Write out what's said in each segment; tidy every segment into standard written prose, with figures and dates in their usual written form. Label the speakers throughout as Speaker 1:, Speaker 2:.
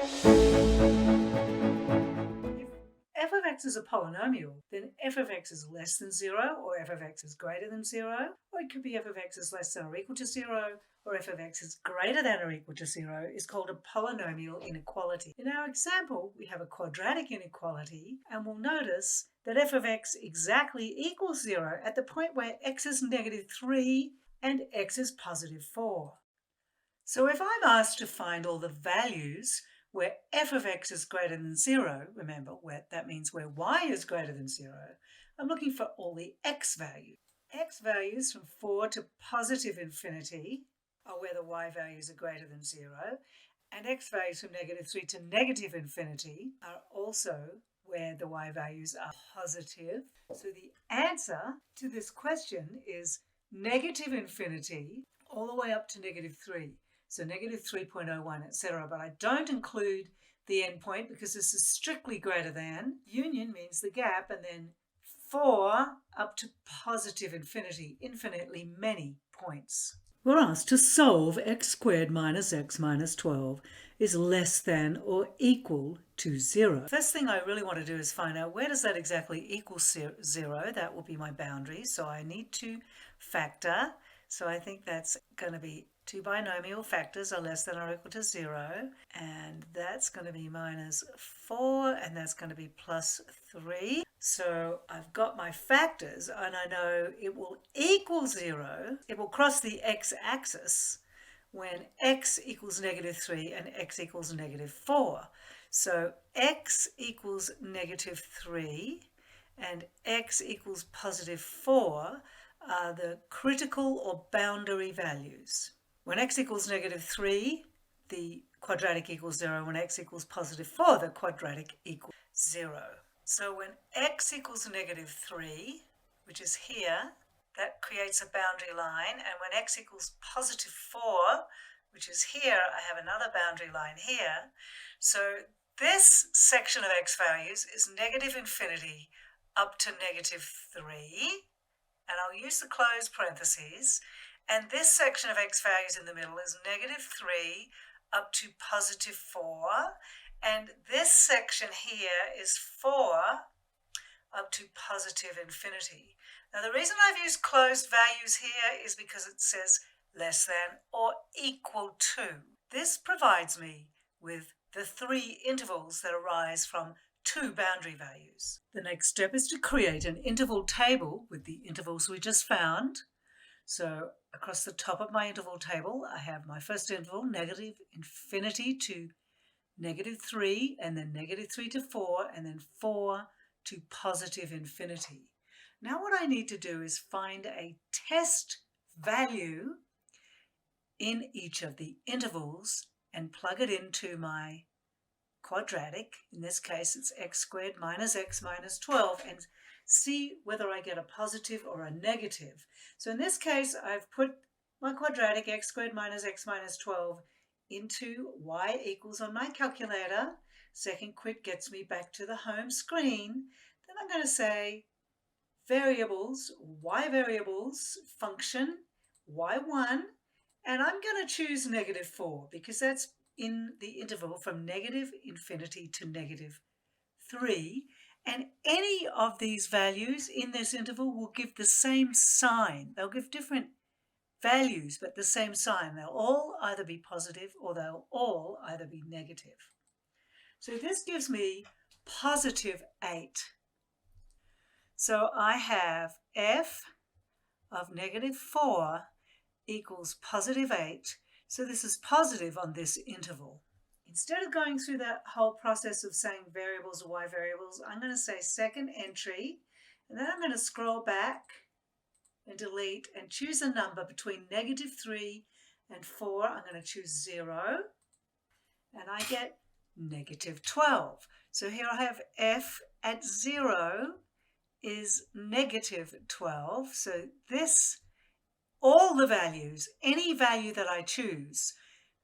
Speaker 1: If f of x is a polynomial, then f of x is less than 0, or f of x is greater than 0, or it could be f of x is less than or equal to 0, or f of x is greater than or equal to 0, is called a polynomial inequality. In our example, we have a quadratic inequality, and we'll notice that f of x exactly equals 0 at the point where x is negative 3 and x is positive 4. So if I'm asked to find all the values where f of x is greater than 0, remember that means where y is greater than 0, I'm looking for all the x values. X values from 4 to positive infinity are where the y values are greater than 0, and x values from negative 3 to negative infinity are also where the y values are positive. So the answer to this question is negative infinity all the way up to negative 3. So negative 3.01, etc. But I don't include the endpoint because this is strictly greater than. Union means the gap, and then 4 up to positive infinity, infinitely many points. We're asked to solve x squared minus x minus 12 is less than or equal to 0. First thing I really want to do is find out where does that exactly equal 0. That will be my boundary, so I need to factor. So I think that's going to be two binomial factors are less than or equal to 0, and that's going to be minus 4, and that's going to be plus 3. So I've got my factors, and I know it will equal 0. It will cross the x-axis when x equals negative 3 and x equals negative 4. So x equals negative 3 and x equals positive 4 are the critical or boundary values. When x equals negative 3, the quadratic equals 0. When x equals positive 4, the quadratic equals 0. So when x equals negative 3, which is here, that creates a boundary line. And when x equals positive 4, which is here, I have another boundary line here. So this section of x values is negative infinity up to negative 3. And I'll use the closed parentheses, and this section of x values in the middle is negative 3 up to positive 4, and this section here is 4 up to positive infinity. Now the reason I've used closed values here is because it says less than or equal to. This provides me with the three intervals that arise from two boundary values. The next step is to create an interval table with the intervals we just found. So across the top of my interval table, I have my first interval, negative infinity to negative 3, and then negative 3 to 4, and then 4 to positive infinity. Now what I need to do is find a test value in each of the intervals and plug it into my quadratic. In this case, it's x squared minus x minus 12, and see whether I get a positive or a negative. So in this case, I've put my quadratic x squared minus x minus 12 into y equals on my calculator. Second quit gets me back to the home screen. Then I'm going to say variables, y variables, function, y1, and I'm going to choose negative 4 because that's in the interval from negative infinity to negative 3, and any of these values in this interval will give the same sign. They'll give different values but the same sign. They'll all either be positive or they'll all either be negative. So this gives me positive 8. So I have f of negative 4 equals positive 8. So this is positive on this interval. Instead of going through that whole process of saying variables or y variables, I'm going to say second entry, and then I'm going to scroll back and delete and choose a number between negative 3 and 4. I'm going to choose 0, and I get negative 12. So here I have f at 0 is negative 12. So this, all the values, any value that I choose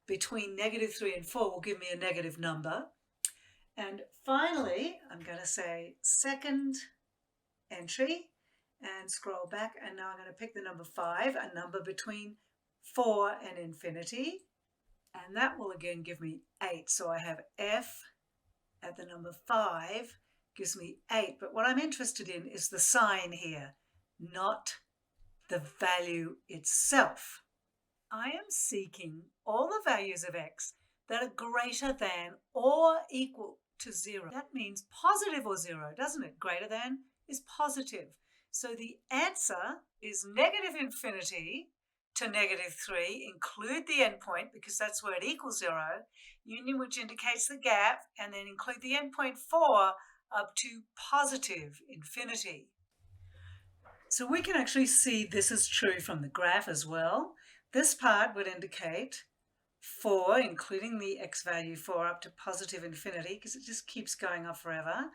Speaker 1: between negative 3 and 4 will give me a negative number. And finally, I'm going to say second entry and scroll back, and now I'm going to pick the number 5, a number between 4 and infinity. And that will again give me 8. So I have f at the number 5 gives me 8. But what I'm interested in is the sign here, not the value itself. I am seeking all the values of x that are greater than or equal to 0. That means positive or 0, doesn't it? Greater than is positive. So the answer is negative infinity to negative 3, include the endpoint because that's where it equals 0, union which indicates the gap, and then include the endpoint 4 up to positive infinity. So we can actually see this is true from the graph as well. This part would indicate 4, including the x value 4 up to positive infinity, because it just keeps going up forever.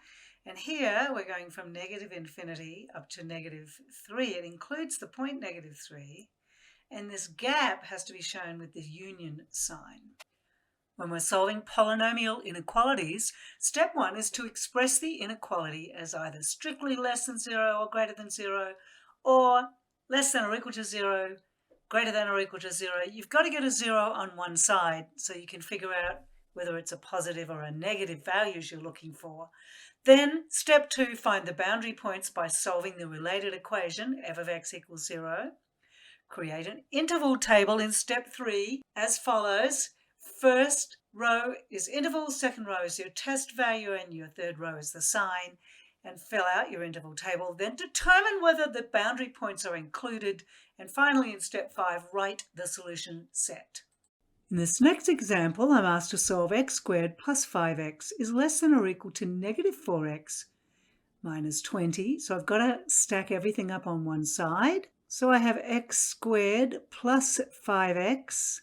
Speaker 1: And here we're going from negative infinity up to negative 3. It includes the point negative 3. And this gap has to be shown with the union sign. When we're solving polynomial inequalities, step 1 is to express the inequality as either strictly less than 0 or greater than 0, or less than or equal to 0, greater than or equal to 0. You've got to get a 0 on one side so you can figure out whether it's a positive or a negative values you're looking for. Then, step 2, find the boundary points by solving the related equation, f of x equals 0. Create an interval table in step 3 as follows. First row is interval, second row is your test value, and your third row is the sign. And fill out your interval table. Then determine whether the boundary points are included. And finally, in step 5, write the solution set. In this next example, I'm asked to solve x squared plus 5x is less than or equal to negative 4x minus 20. So I've got to stack everything up on one side. So I have x squared plus 5x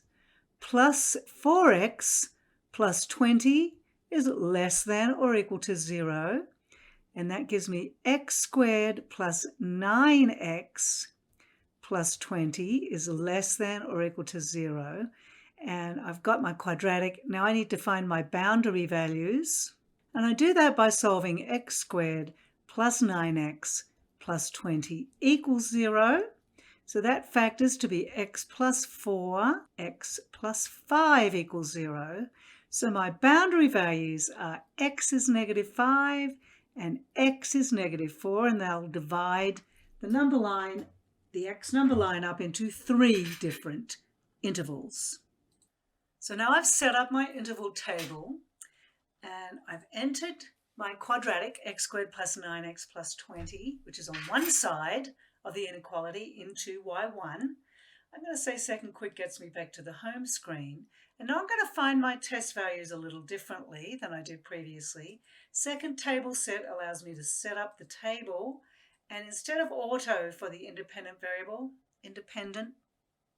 Speaker 1: plus 4x plus 20 is less than or equal to 0. And that gives me x squared plus 9x plus 20 is less than or equal to 0. And I've got my quadratic. Now I need to find my boundary values. And I do that by solving x squared plus 9x plus 20 equals 0. So that factors to be x plus 4, x plus 5 equals 0. So my boundary values are x is negative 5 and x is negative 4, and they'll divide the number line, the x number line, up into 3 different intervals. So now I've set up my interval table and I've entered my quadratic x squared plus 9x plus 20, which is on one side of the inequality, into y1. I'm going to say second quick gets me back to the home screen. And now I'm going to find my test values a little differently than I did previously. Second table set allows me to set up the table, and instead of auto for the independent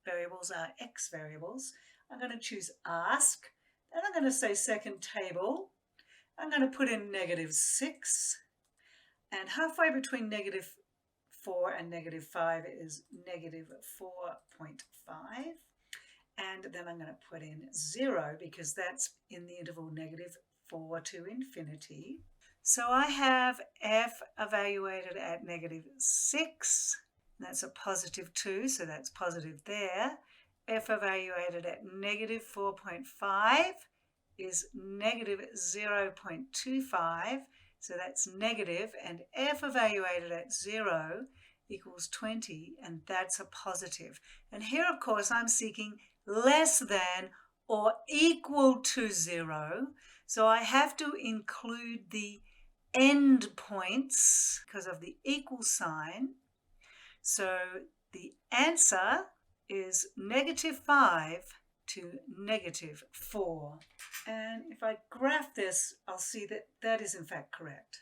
Speaker 1: variables are x variables, I'm going to choose ask. Then I'm going to say second table. I'm going to put in negative 6, and halfway between negative 4 and negative 5 is negative 4.5. And then I'm going to put in 0 because that's in the interval negative 4 to infinity. So I have f evaluated at negative 6. That's a positive 2, so that's positive there. F evaluated at negative 4.5 is negative 0.25. So that's negative, and f evaluated at 0 equals 20, and that's a positive. And here, of course, I'm seeking less than or equal to 0. So I have to include the end points because of the equal sign. So the answer is negative 5 to negative 4. And if I graph this, I'll see that that is in fact correct.